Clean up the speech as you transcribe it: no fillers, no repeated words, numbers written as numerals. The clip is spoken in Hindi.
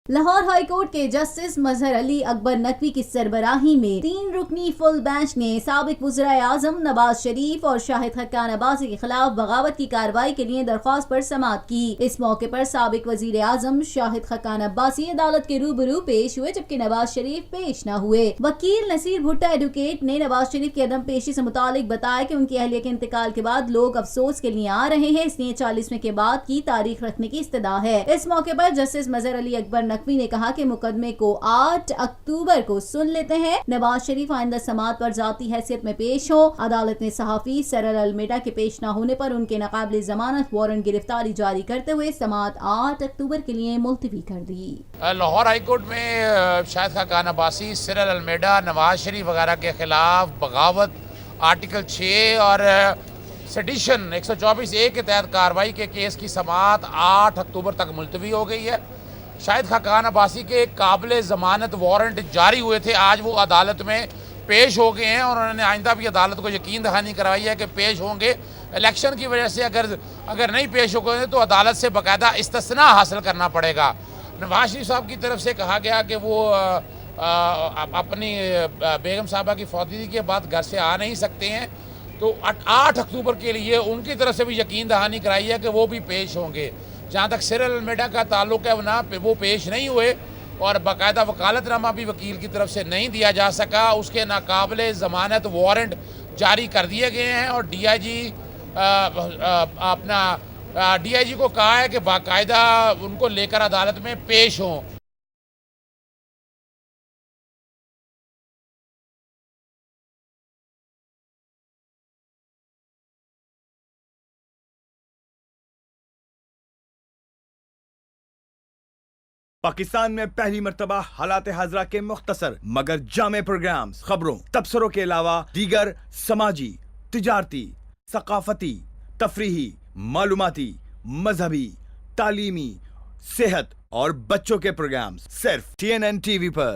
लाहौर हाईकोर्ट के जस्टिस मजहर अली अकबर नकवी की सरबराही में 3 रुकनी फुल बेंच ने साबिक वज़ीर आज़म नवाज शरीफ और शाहिद खक्कान अब्बासी के खिलाफ बगावत की कार्रवाई के लिए दरख्वास्त पर समाअत की। इस मौके पर साबिक वज़ीर आज़म शाहिद खक्कान अब्बासी अदालत के रूबरू पेश हुए, जबकि नवाज शरीफ पेश न हुए। वकील नसीर भुट्टा एडवोकेट ने नवाज शरीफ की अदम पेशी से मुतालिक बताया कि उनकी अहलिया के इंतकाल के बाद लोग अफसोस के लिए आ रहे हैं, इसलिए 40वें के बाद की तारीख रखने की इस्तदा है। इस मौके पर जस्टिस मजहर अली अकबर नकवी ने कहा कि मुकदमे को 8 अक्टूबर को सुन लेते हैं। नवाज शरीफ आइंदा समाअत पर जाती हैसियत में पेश हो। अदालत ने सहाफी सरल अलमेडा के पेश न होने पर उनके नाकाबिल जमानत वारंट गिरफ्तारी जारी करते हुए समाअत 8 अक्टूबर के लिए मुलतवी कर दी। लाहौर हाईकोर्ट में शाहिद खक्कान अब्बासी, सरल अलमेडा, नवाज शरीफ वगैरह के खिलाफ बगावत आर्टिकल 6 और सेडिशन 124A के तहत कार्रवाई के केस की समाअत 8 अक्टूबर तक मुलतवी हो गई है। शाहिद खक्कान अब्बासी के काबिल ज़मानत वारंट जारी हुए थे, आज वो अदालत में पेश हो गए हैं और उन्होंने आइंदा भी अदालत को यकीन दहानी करवाई है कि पेश होंगे। इलेक्शन की वजह से अगर नहीं पेश हो गए तो अदालत से बाकायदा इस्तिस्ना हासिल करना पड़ेगा। नवाज शरीफ साहब की तरफ से कहा गया कि वो अपनी बेगम साहबा की फौतगी के बाद घर से आ नहीं सकते हैं, तो 8 अक्टूबर के लिए उनकी तरफ से भी यकीन दहानी कराई है कि वो भी पेश होंगे। जहाँ तक सरल अलमेडा का ताल्लुक है वो पेश नहीं हुए और बाकायदा वकालतनामा भी वकील की तरफ से नहीं दिया जा सका। उसके नाकाबिल ज़मानत वारंट जारी कर दिए गए हैं और डीआईजी को कहा है कि बाकायदा उनको लेकर अदालत में पेश हों। पाकिस्तान में पहली मर्तबा हालात हाजरा के मुख्तसर मगर जामे प्रोग्राम्स, खबरों, तबसरों के अलावा दीगर समाजी, तिजारती, सकाफती, तफरीही, मालूमाती, मजहबी, तालीमी, सेहत और बच्चों के प्रोग्राम्स सिर्फ TNN TV पर।